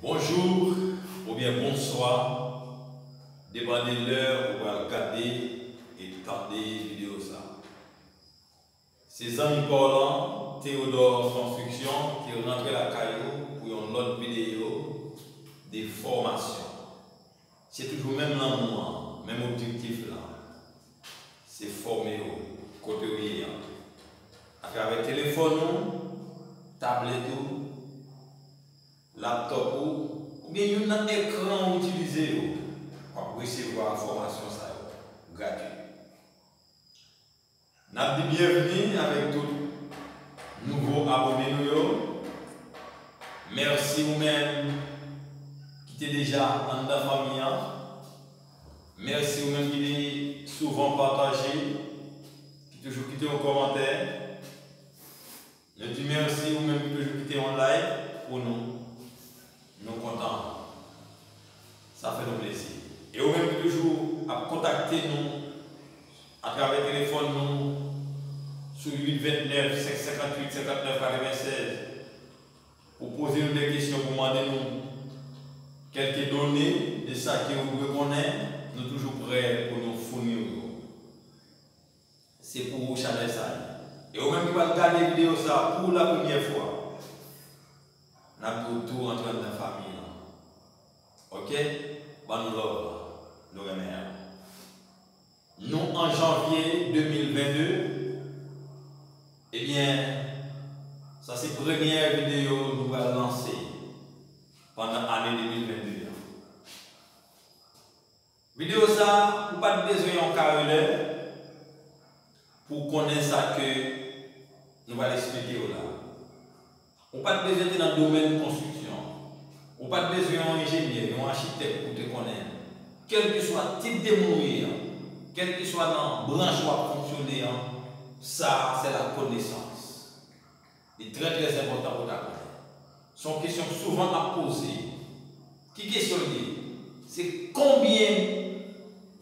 Bonjour ou bien bonsoir, dépendez de l'heure où vous allez regarder et tenter vidéo ça. Ces amis parlants, Théodore Construction, qui rentre à la caillou pour une autre vidéo des formations. C'est toujours même l'amour, même objectif là. C'est former au côté à travers téléphone, tablette, laptop ou bien il y a un écran utilisé pour recevoir la formation gratuite. Nous avons dit bienvenue avec tous nouveaux abonnés. Merci vous-même qui êtes déjà dans la famille. Merci vous-même qui êtes souvent partagé, qui toujours quitté en commentaire. Je dis merci vous-même qui toujours quitté en live pour nous. Nous contents. Ça fait nous plaisir. Et vous-même qui toujours à contacter nous à travers le téléphone nous sur 829 558 59 96 pour poser nous des questions, pour demander nous quelques données de ça que vous reconnaissez, nous sommes toujours prêts pour nous fournir. C'est pour vous changer ça. Et vous-même qui va regarder la vidéo ça pour la première fois. Nous avons tout entrer dans la famille. Ok? Bon, nous remercions. Nous, en janvier 2022, eh bien, ça c'est la première vidéo que nous allons lancer pendant l'année 2022. Vidéo ça, vous n'avez pas besoin de carrière pour connaître ça que nous allons expliquer là. On n'a pas besoin d'être dans le domaine de construction. On n'a pas besoin d'un ingénieur, d'un architecte pour te connaître. Quel que soit le type de mourir, quel que soit la branche où fonctionner, ça c'est la connaissance. C'est très très important pour ta connaître. Ce sont des questions souvent à poser. Qui question c'est combien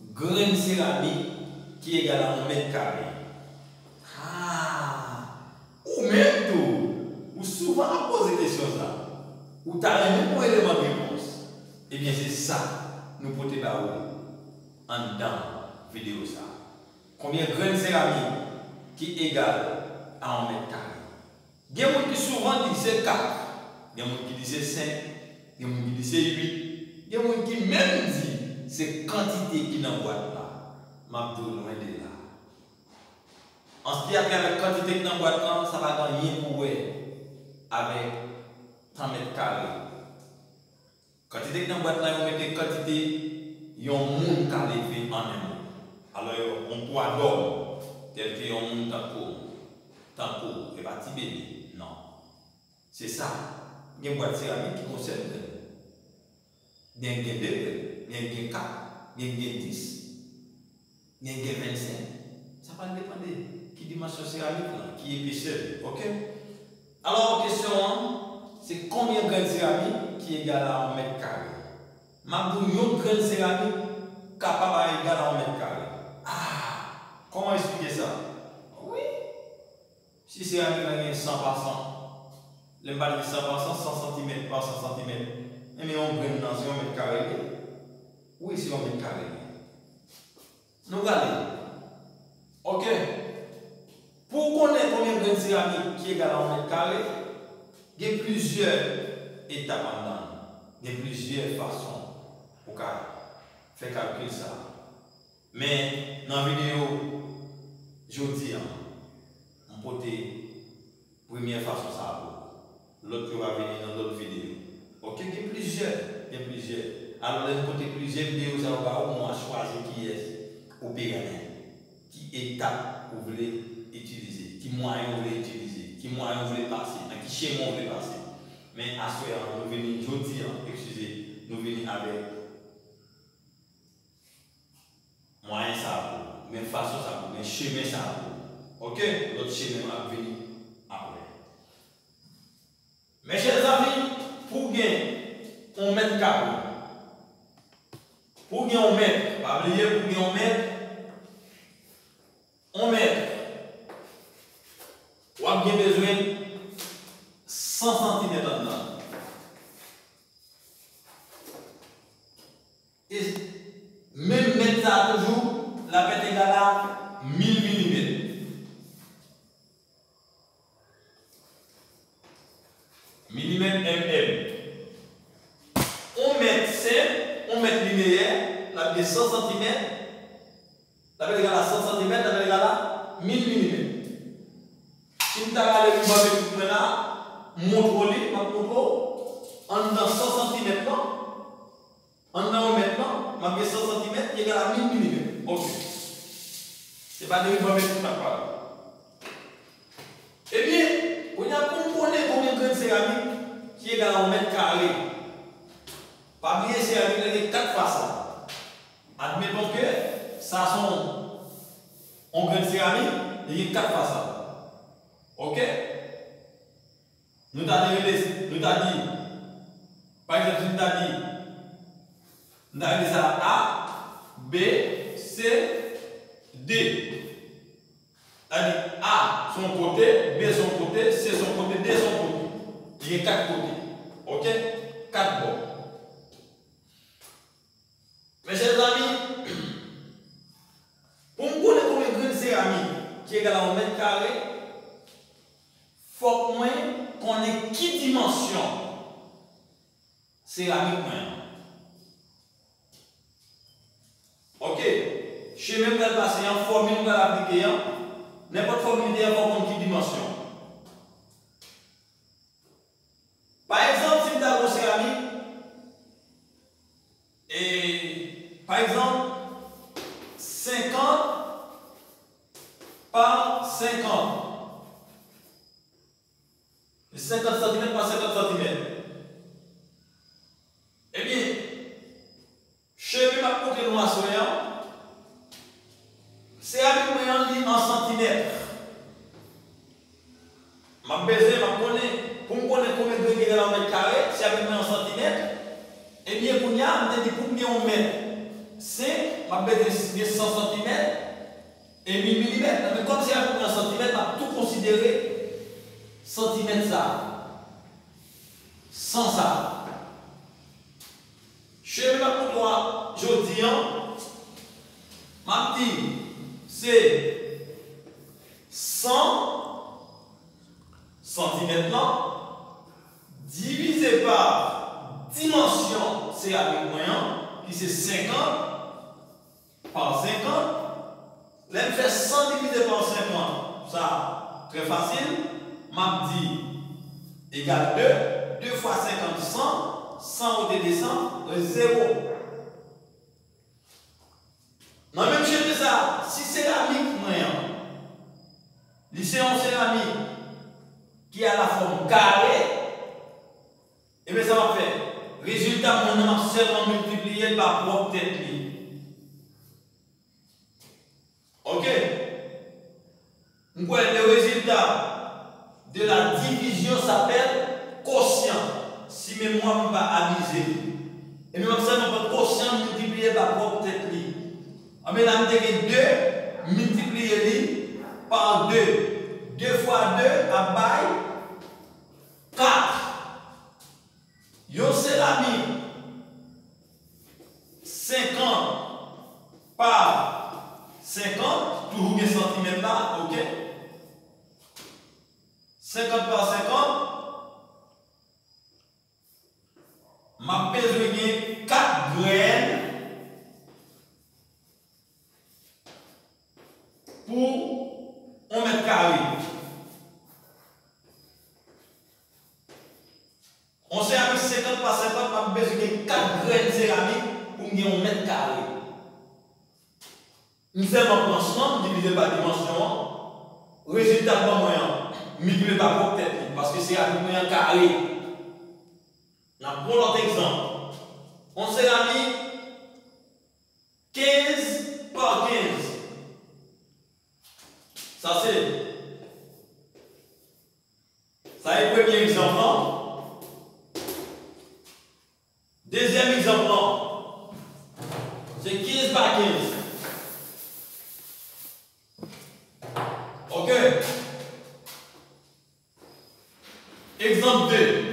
de grains de céramique qui est égal à 1 mètre carré? Ou même tout. Ou souvent à poser des questions là, ou tu as même pas élément de réponse, et bien c'est ça, nous pouvons te parler en dedans vidéo ça. Combien de grains de céramique qui est égal à 1 mètre carré? Il y a des gens qui souvent disent c'est 4, il y a des gens qui disent c'est 5, il y a des gens qui disent c'est 8, il y a des gens qui même disent c'est quantité qui dans la boîte là. Je vais loin de là. En ce qui a fait avec quantité qui dans la boîte là, ça va gagner pour avec 30 mètres carrés. Quantité que dans la boîte là, on met quantité, il y a un monde qui a levé en un monde. Alors, on peut adore, tel que un monde tanko, et pas bébé. Non. C'est ça. Il y a une boîte céramique qui concerne. Il y a 2, il y a 4, il y a 10, il y a 25. Ça va dépendre de qui dimension céramique, qui épaisseur. Ok? Alors, la question, c'est combien de grains de céramique qui est égal à 1 mètre carré? Maintenant, un grain de céramique capable d'égal à 1 mètre carré. Comment expliquer ça? Oui. Si céramique est 100 par 100, le bal de 100 par 100, 100 cm par 100 cm, et mais on grain dans 1 mètre carré. Oui, c'est 1 mètre carré. Nous regardons. Ok. Pour connaître combien de grains de céramique qui est égal à 1 mètre carré, il y a plusieurs étapes en dedans. Il y a plusieurs façons pour faire calculer ça. Mais dans la vidéo, je dis, on peut première façon ça. L'autre va venir dans l'autre vidéo. Ok, il y a plusieurs. Alors, d'un côté, plusieurs vidéos, ça va au moins choisir qui est opérationnel, qui étape vous voulez utiliser, qui moyen vous voulez utiliser, qui moyen vous voulez passer, dans qui schéma vous voulez passer. Mais à ce moment, nous venons, je dis, excusez, nous venons avec moyen ça, même façon ça, même chemin ça. Ok? L'autre chemin va venir après. Mes chers amis, pour gagner 1 mètre carré, pour gagner 1 mètre, pas oublier pour gagner 1 mètre, vous avez besoin de 100 cm dedans. Et même mettre ça toujours, la pète égale à 1000 mm. Millimètre mm. On met simple, on met linéaire, la pète 100 cm, la pète égale à 100 cm, la pète égale à 1000 mm. Si nous avons les mouvements là, montre-les, en dans 100 cm là, en dans maintenant, ma 100 cm qui égale à 1000 mm. Ok. Ce n'est pas des mouvements tout ça parle. Eh bien, on a composé combien de grains de céramique qui égale à 1 mètre carré. Pas bien céramique, il y a 4 façons. Admettons que ça sont en grain de céramique, il y a 4 façons. Ok? Nous t'avons dit, par exemple, nous t'avons dit ça A, B, C, D. C'est-à-dire A son côté, B son côté, C son côté, D son côté. Il y a 4 côtés. Ok? 4 bords. Mes chers amis, pour nous connaître combien de grains de céramique qui est égal à 1 mètre carré, il faut qu'on ait qui dimension céramique. Ok? Je vais même passer en formule, nous allons appliquer. N'importe formule, il faut qu'on ait qui dimension. Par exemple, si nous avons une céramique, et par exemple, 50 par 50. 50 cm par 50 cm. Eh bien, je vais m'apporter le moisson. C'est avec moi en centimètres. Je vais pour me connaître combien de degrés dans le mètre carré, c'est avec moi en centimètres. Eh bien, pour combien on met, c'est je vais 100 cm et 1000 mm. Mais comme c'est avec moi en centimètres, je vais tout considérer centimètres ça. Sans ça. Je vais pour toi, je dis, ma petite, c'est 100 cm là, divisé par dimension, c'est avec moyen, qui c'est 50 par 50. Là, je fais 100 divisé par 50. Ça, très facile. M'a dit égale 2. 2 fois 50, 100. 100 au descend, 0. Non, même chose de ça. Si céramique moyen, c'est une céramique qui a la forme carrée, et bien ça va faire. Résultat, mon nom seulement multiplié par propre tête. Ok? Donc, le résultat de la division s'appelle quotient. Si mémoire ne pas aviser. Et même ça, on peut quotient multiplié par propre tête. Mais là, on a 2 multiplié par 2. 2 fois 2 à bail 4. Yo céramique 50 par 50, toujours des centimètres là, ok? 50 par 50, ma besoin de 4 graines pour 1 mètre carré. On sait avec 50 par 50, on a besoin de 4 graines céramiques pour gagner 1 mètre carré. Nous faisons un planchement divisé par dimension. Résultat pas moyen, multiplié par propre tête, parce que c'est avec moyen carré. On prend l'autre exemple. On céramique 15 par 15. Ça c'est. Ça est le premier exemple. Deuxième exemple, c'est 15 par 15. Ok. Exemple 2.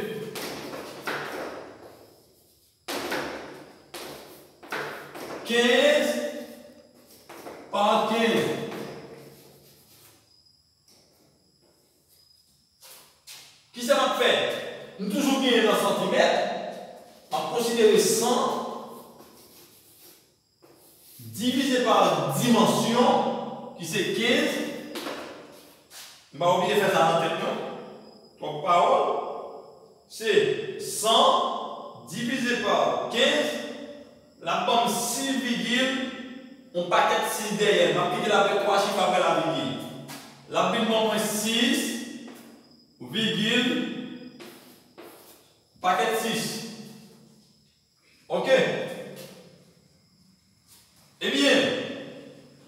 15 par 15. Qui ça m'a fait? Nous toujours bien dans centimètres. On va considérer 100 divisé par dimension, qui c'est 15. On va oublier de faire ça en tête. Donc, parole, c'est 100 divisé par 15. La pomme 6 virgule, on paquet 6 derrière. On va piquer avec 3 chiffres après la virgule. La bible 6 virgule, paquet 6. Ok? Eh bien,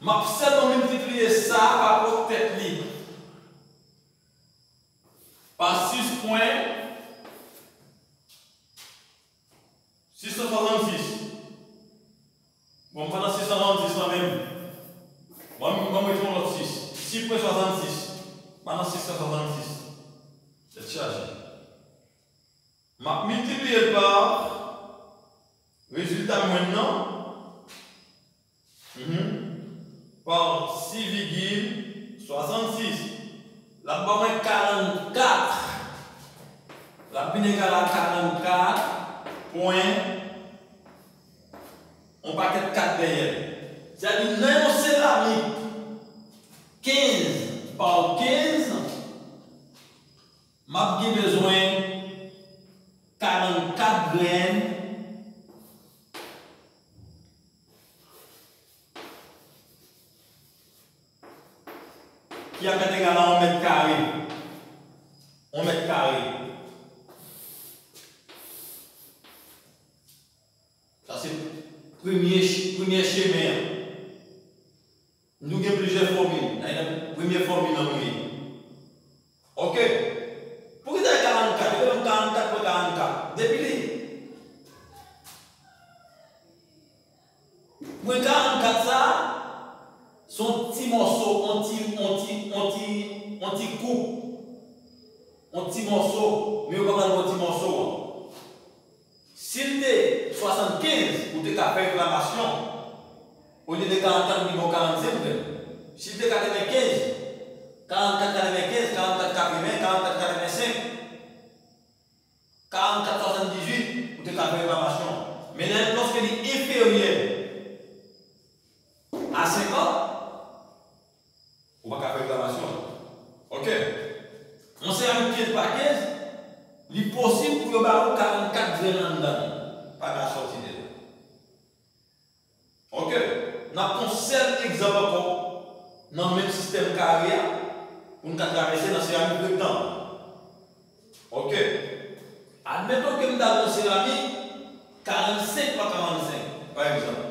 je vais multiplier ça par tête libre. Par 6 points 666. Bon, pendant 666 quand même. Bon, je vais mettre l'autre 6. 6 points 66. Pendant 666. C'est chargé. Je vais multiplier par résultat maintenant. Par 6,66. La barre est 44. La pine égale à 44 points. On paquet 4 derrière. C'est-à-dire, même en céramique, 15 par 15, j'ai besoin de 44 graines. Qui a été égal à 1 mètre carré. 1 mètre carré. Ça, c'est le premier schéma. Nous avons plusieurs formules. La première formule, ok. Pourquoi il y a 44? Il y a 44 pour 44. Depuis pour 44, ça. Son petit morceau, anti-coupe, anti-morceau, mais on va pas un petit morceau. S'il était 75, vous devez faire réclamation, au lieu de 44, niveau 45, s'il était 95, 44, 95, 44, 80, 44, 85, 44, 78, vous devez faire réclamation. Mais lorsqu'il est inférieur à 50, on va faire réclamation. Ok. On sait un 15 par 15, il est possible pour le 44 graines dedans. Pas la sortie de là. Ok. Nous avons un seul exemple dans le même système carré pour nous traverser dans la céramique rectangle. Ok. Admettons que nous avons une céramique 45 par 45, par exemple.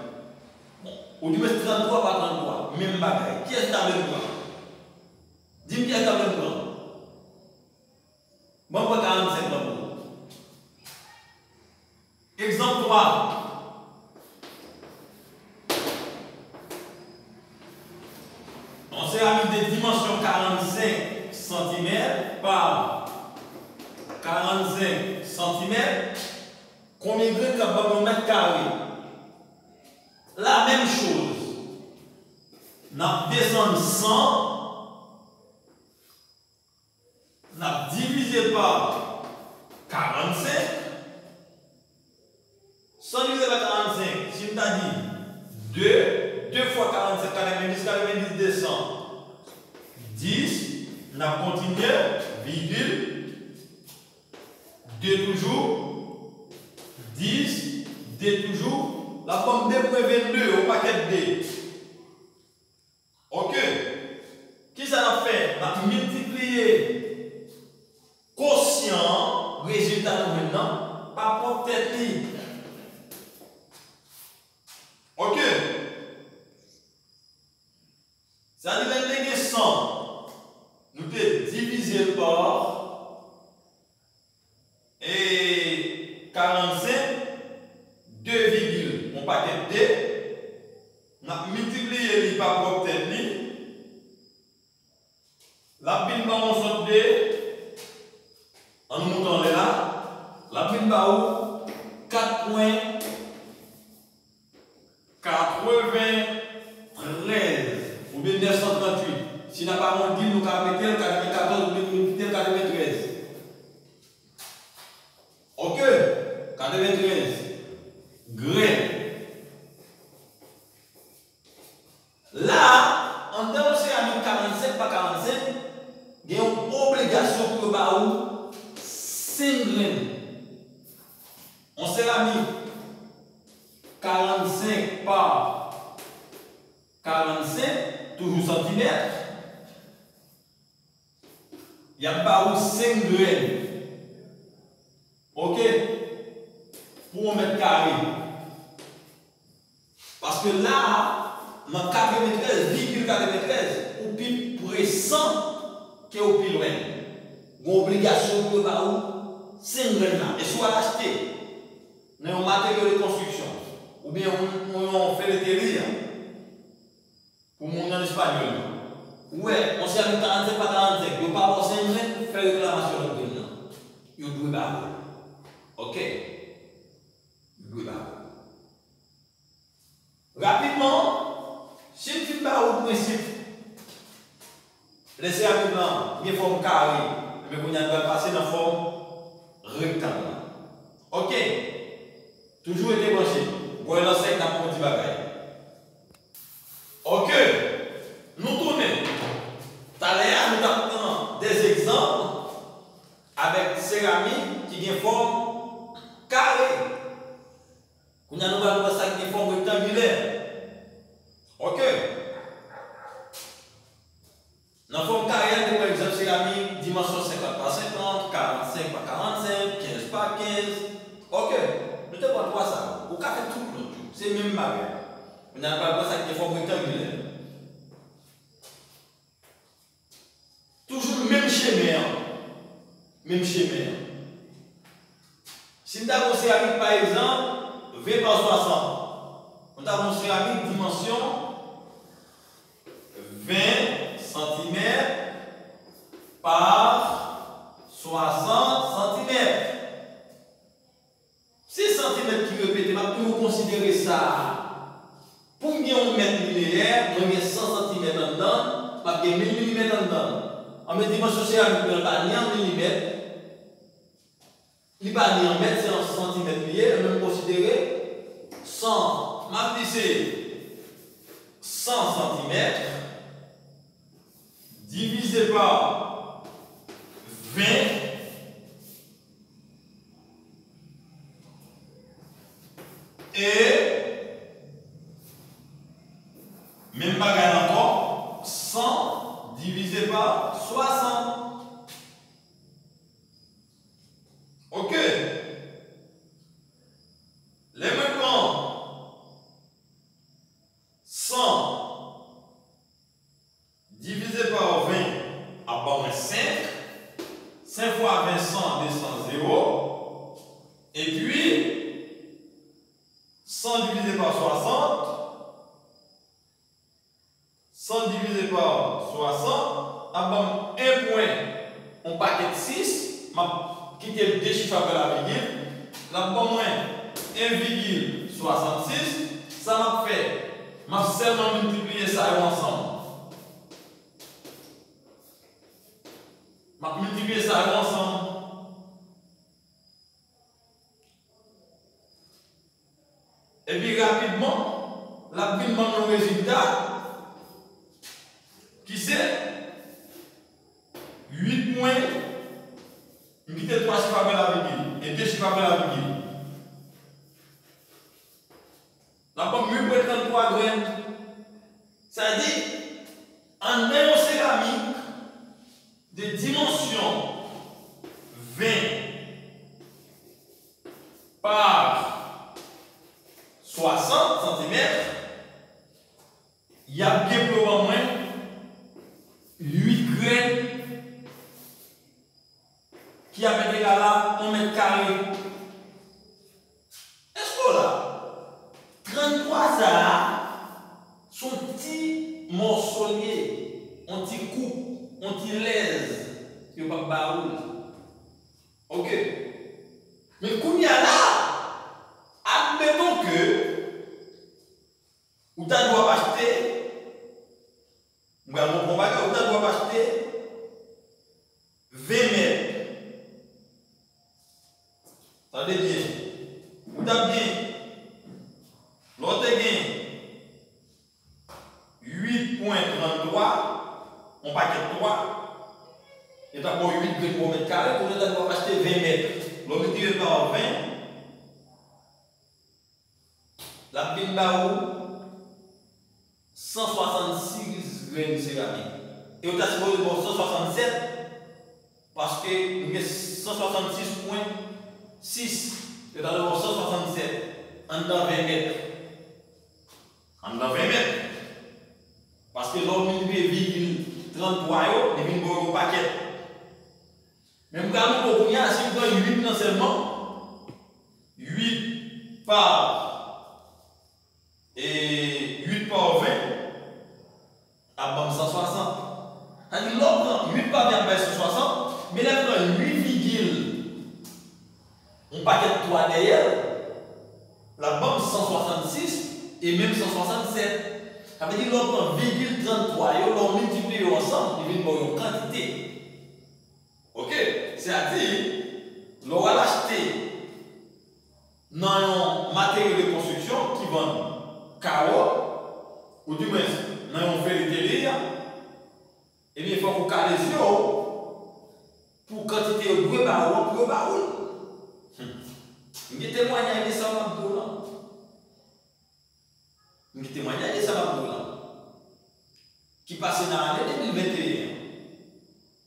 Bon. Ou du moins 33 par 33, même bagaille. Qui est-ce qui a le même plan? Dis-moi qui est-ce qui a le même plan? Bon, pas 45 par exemple 3. On céramique de dimension 45 cm par 45 cm. Combien de grains par mètre carré? La même chose. Nous descendons 100. Nous divisé par 45. 100 divisé par 45, si nous avons dit 2 fois 45, 90, 90 descend. 10, nous continuons, virgule, 2 toujours, 10, 2 toujours, la pomme 2.22 au paquet D. Ok? Qui ça a fait? On a multiplié quotient, résultat maintenant, par propre tête libre. Ok? Ça dit que 100, nous devons diviser par et 45, 2 virgules, on paquet D, on a multiplié par propre tête libre. La pile on sort D, en nous montant là, la pile où 4 points 4 93 grains. Là, en termes de céramique 45 par 45, il y a une obligation pour le 5 grains. En céramique 45 par 45, toujours centimètres, il y a pas 5 grains. Ok? Pour 1 mètre carré. Parce que là, dans 93, ou plus pressant que au plus loin. Une obligation pour le 5 grains là. Et soit l'acheter dans un matériau de construction, ou bien on fait le terrier pour mon en espagnol. Ouais, on s'est mis 45 par 45, il n'y a pas pour 5 grains, faire réclamation de grain. Il y a 2 barres. Ok? Il y a 2 barres. Rapidement, si tu fais au principe, les céramiques blancs, il y a une forme carrée, mais vous n'avez pas passé dans la forme rectangle. Ok? Toujours été branché. Vous voyez l'enseigne dans mon petit bagage. Ok? Nous tournons. Tout à l'heure, nous avons des exemples avec céramique qui a une forme carrée. Nous avons une forme rectangulaire. Ok? Dans la forme carrée, par exemple, céramique, dimension 50 par 50, 45 par 45, 15 par 15. Ok? Nous te prenons ça. Vous avez tout l'autre. C'est le même bagage. Vous n'avez pas ça avec des formes rectangulaires. Toujours le même schéma. Même schéma. Si nous avons une céramique, par exemple, 20 par 60, nous avons une céramique dimension 20 cm par 60 cm. 6 cm qui répète, vous considérez ça pour bien un mètre linéaire, nous avons 100 cm dedans, nous avons 1000 mm dedans. En me dimension céramique, nous n'avons pas en millimètres. Il n'y a pas en mètres, c'est en centimètres liés, nous avons considéré 100. Ma c'est 100 cm divisé par 20. Et même bagarre encore, 100 divisé par 60. Ok. Les maintenant 100 divisé par 20 à part 5. 5 fois 20, 100 descend 0. Et puis 100 divisé par 60, 100 divisé par 60, à 1 point, on paquet 6, je quitte le 2 chiffres avec la virgule, là, moins 1,66, ça m'a fait, je seulement multiplier ça ensemble. Je multiplier ça ensemble. Et puis rapidement, la ville manque le résultat qui c'est 8 points, je quitte 3 chiffres avec la virgule et 2 chiffres avec la virgule. La pomme 8,33 graines. Ça dit, en même céramique de dimension 20 par 60 cm, il y a bien plus ou moins 8 graines qui a été là 1 mètre carré. Est-ce que là, 33 ça sont petits morceaux, on petit coupe, on petit laise, qui n'est pas baoul. Ok. Mais quand il y a là, admettons que vous doit acheter t'as bien, l'autre gain 8.33, on paquet 3, et t'as bon 8 grains pour mètre carré, pour nous t'as acheter 20 mètres. L'on multiplie par 20, la pile là 166 grains de céramique. Et on a supposé 167 parce que nous avons 166.6, et dans le 167 en dans 20 mètres. En dans 20 mètres. Parce que l'on multiplie 33 et puis on paquet. Même quand nous avons si vous prenez 8 non seulement, 8 par 20, à 160. C'est-à-dire l'autre 8 par 20 à 160, mais là on prend 8, on paquet 3 derrière, la bombe 166 et même 167. Ça veut dire l'on prend 33, l'on multiplie ensemble, il vient pour une quantité. Ok? C'est-à-dire, l'on va l'acheter dans un matériau de construction qui vend carreau, ou du moins dans un ferreterie, et bien il faut qu'on cale les yeux pour quantité de gros barreaux, gros barreaux. Je témoignage de ça, je témoignage de ça, qui passe dans l'année 2021.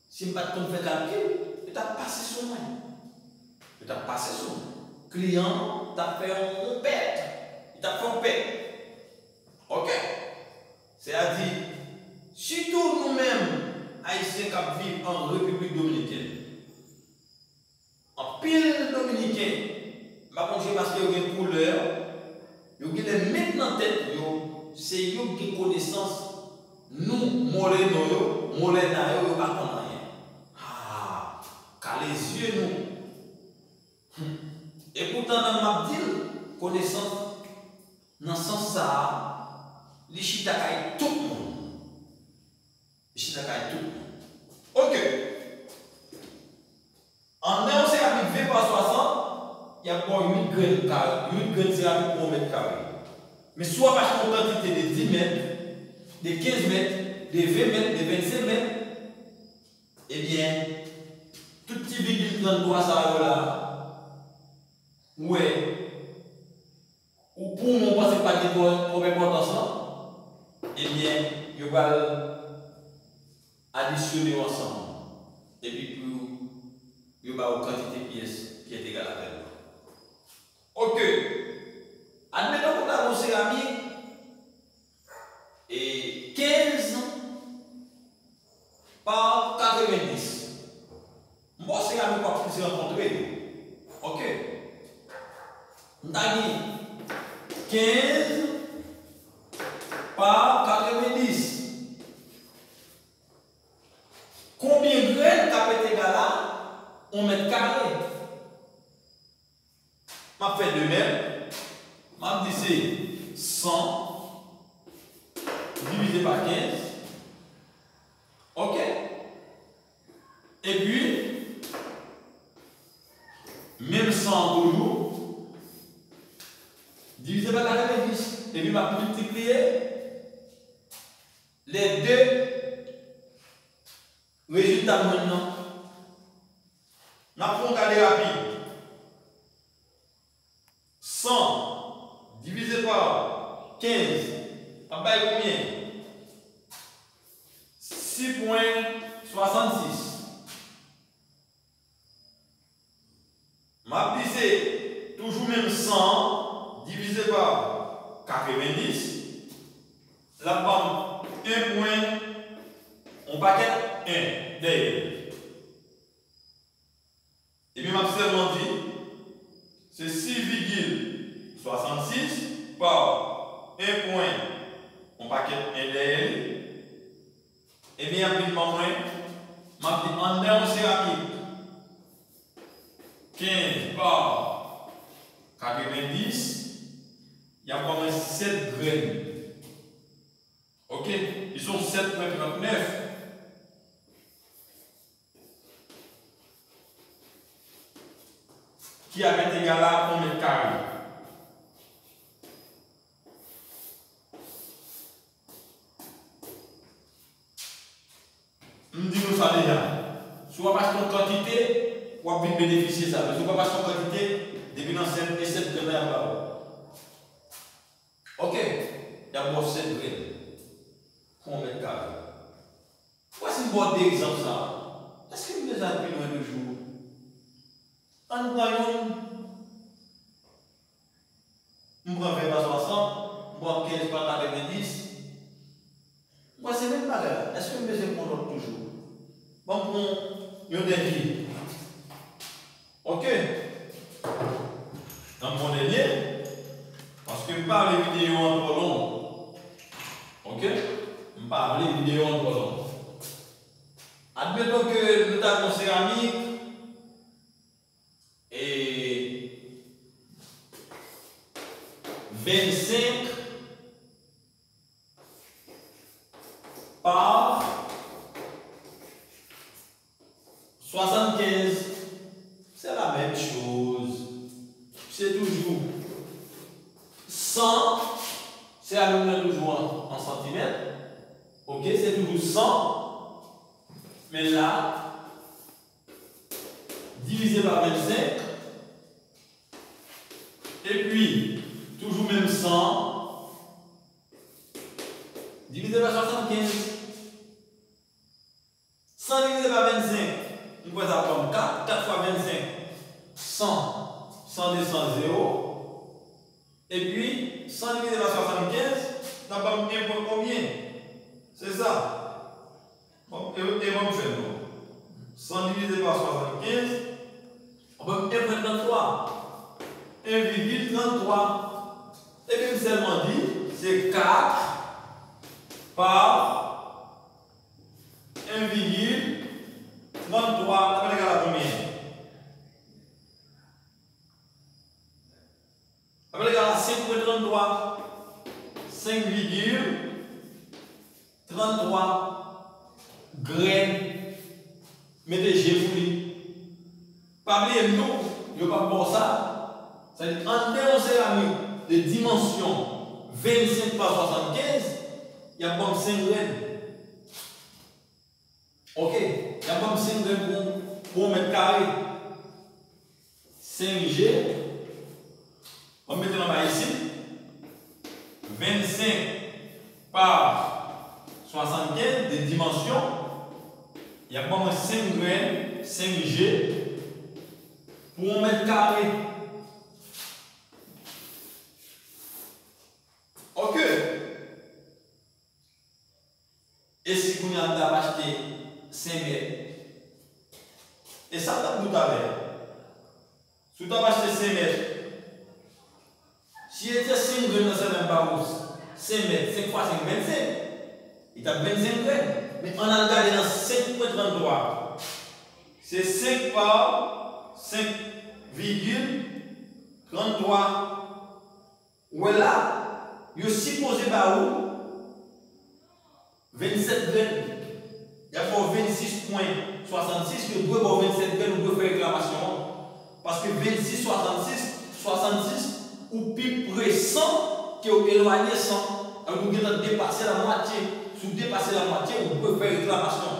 Si je ne fais pas de calcul, tu as passé sur moi. Tu as passé sur moi. Client, tu as fait un perte. Tu as fait un perte. Ok? C'est-à-dire, surtout nous-mêmes, Haïtiens qui vivent en République dominicaine, en pile dominicain, je ne sais pas parce qu'il y a une couleur, il y a des mettre dans la tête, c'est eux qui ont connaissance. Nous, Molénayo, nous ne pouvons pas rien. Ah, car les yeux, nous. Et pourtant, dans ma ville, connaissance, dans ce sens, ça, les chitakai tout le monde. Les chitakai tout le monde. Ok. En néo céramique 20 par 60, il y a encore 8 grains de céramique pour 1 mètre carré. Mais soit parce qu'on a une quantité de 10 mètres, de 15 mètres, de 20 mètres, de 25 mètres, eh bien, tout petit virgule 33 ça là, ouais, ou pour mon passer pas de problème importance, eh bien, il va additionner ensemble. Et puis, il va avoir une quantité de pièces qui est égale à elle. Ok. Admettons qu'on a une céramique et 15 par 90. Moi, c'est un peu plus rencontré. Ok. On a dit 15 par 90. Combien de graines qu'a été égal là? 1 mètre carré. Je fais de même. Je dis c'est 100 divisé par 15. Ok. Et puis, même 100 toujours, divisé par 90. Et puis, je vais multiplier les deux résultats maintenant. Nous avons un calcul rapide. 100 divisé par 15, ça va combien? 6.66. Ma c'est toujours même 100 divisé par 90. La bande 1 point, on paquet 1 derrière. Et puis ma seulement dit, c'est 6,66 par 1 point, on paquet 1 derrière. Et bien rapidement, ma dit en néo céramique 15 par 90, il y a quand même 7 graines. Ok? Ils sont 7,39. Qui avait égal à 1 mètre carré. Pour bien bénéficier de ça. Mais si vous ne pas son quantité, depuis dans 7 et 7 graines à part. Ok. D'abord 7 graines. Pour 1 mètre carré. Voici une boîte d'exemple ça. Est-ce que vous les avez plus loin de jour? En voyant, je prends 20 par 60, je prends 15 par 90. Moi, c'est même pas là. Est-ce que vous les avez toujours? Bon, pour un dernier. Ok. Dans mon dernier, parce que je parle de vidéos en trop long. Ok? Je parle de vidéos en trop long. Admettons que nous avons céramique et 25 par 75. C'est la même chose. C'est toujours 100. C'est à nous toujours en centimètres. Ok, c'est toujours 100. Mais là, divisé par 25. Et puis, toujours même 100. Divisé par 75. 100 divisé par 25. On peut ça comme 4. 4 fois 25. 100. 100 descend 0. Et puis, 100 divisé par 75. On n'a pas bien pour combien? C'est ça. Bon, et on fait non. 100 divisé par 75. On peut 1,33. 1,33. Et puis, seulement dit, c'est 4 par 1,33. On va égal à combien? On va égal à 5,33. 5,33 graines. Mettez G pour lui. Parmi nous, il n'y a pas bon ça. Ça veut dire, en termes de céramique de dimension 25 par 75, il y a bon 5 graines. Ok, il y a bon 5 graines pour 1 mètre carré. 5G. On va mettre en bas ici. 25 par 75 de dimension. Il y a pas 5 graines, 5G pour 1 mètre carré. Ok. Et si vous avez acheté 5 mètres, et ça t'a tout à l'heure. Si vous avez acheté 5 mètres, si il y a 5 graines dans cette même barre, 5 mètres, 5 fois 5, 25, il y a 25 graines. Mais on a regardé dans 5,33. C'est 5 par 5,33. Voilà, il est supposé par où 27 graines. Il y a pour 26,66 que vous pouvez 27 graines, vous pouvez faire réclamation. Parce que 26, 66, ou plus près 100, qui est éloigné 100, alors vous devez dépasser la moitié. Si vous dépassez la moitié, vous pouvez faire réclamation.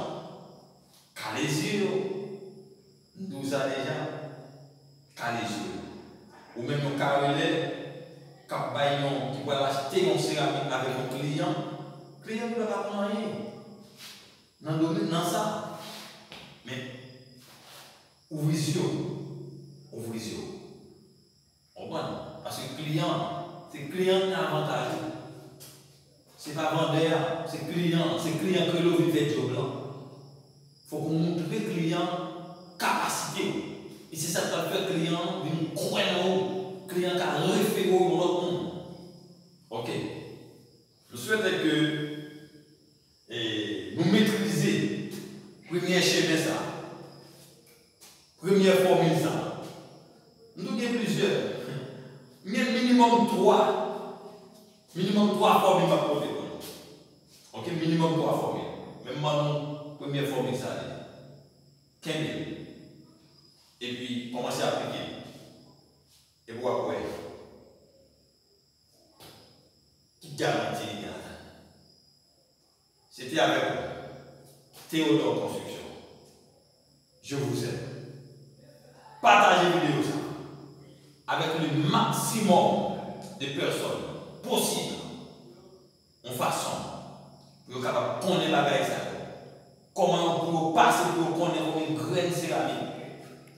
Car les yeux, nous avons déjà, car les yeux. Ou même nos carrelets, qui va acheter un céramique avec un client, le client ne peut pas prendre rien. Dans ça. Mais, ouvrez les yeux. Ouvrez les yeux. Parce que le client, c'est le client qui a avantage. Ce n'est pas vendeur, c'est client que l'on veut faire job là. Il faut qu'on montre le client capacité. Et c'est ça que fait le client, il croit en nous. Le client qui a référé au monde. Ok. Je souhaite que nous maîtrisions premier chemin ça. Première formule ça. Nous avons plusieurs. Minimum 3. Minimum 3 formules pour poser. Ok, minimum 3 formules. Même ma première formule ça. Quel et puis commencer à appliquer. Et vous après. Qui garantit les gars? C'était avec Théodore Construction. Je vous aime. Partagez la vidéo ça avec le maximum de personnes possibles en façon pour capable connaître la bagaille ça. Comment pour passer pour connaître une graine céramique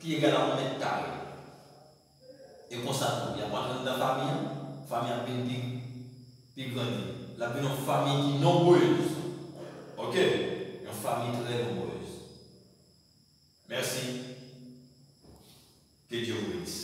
qui est égale à 1 mètre carré. Et comme ça, il y a pas dans la famille a bien plus grande. La une famille qui est nombreuse. Ok? Une famille très nombreuse. Merci. Que Dieu vous bénisse.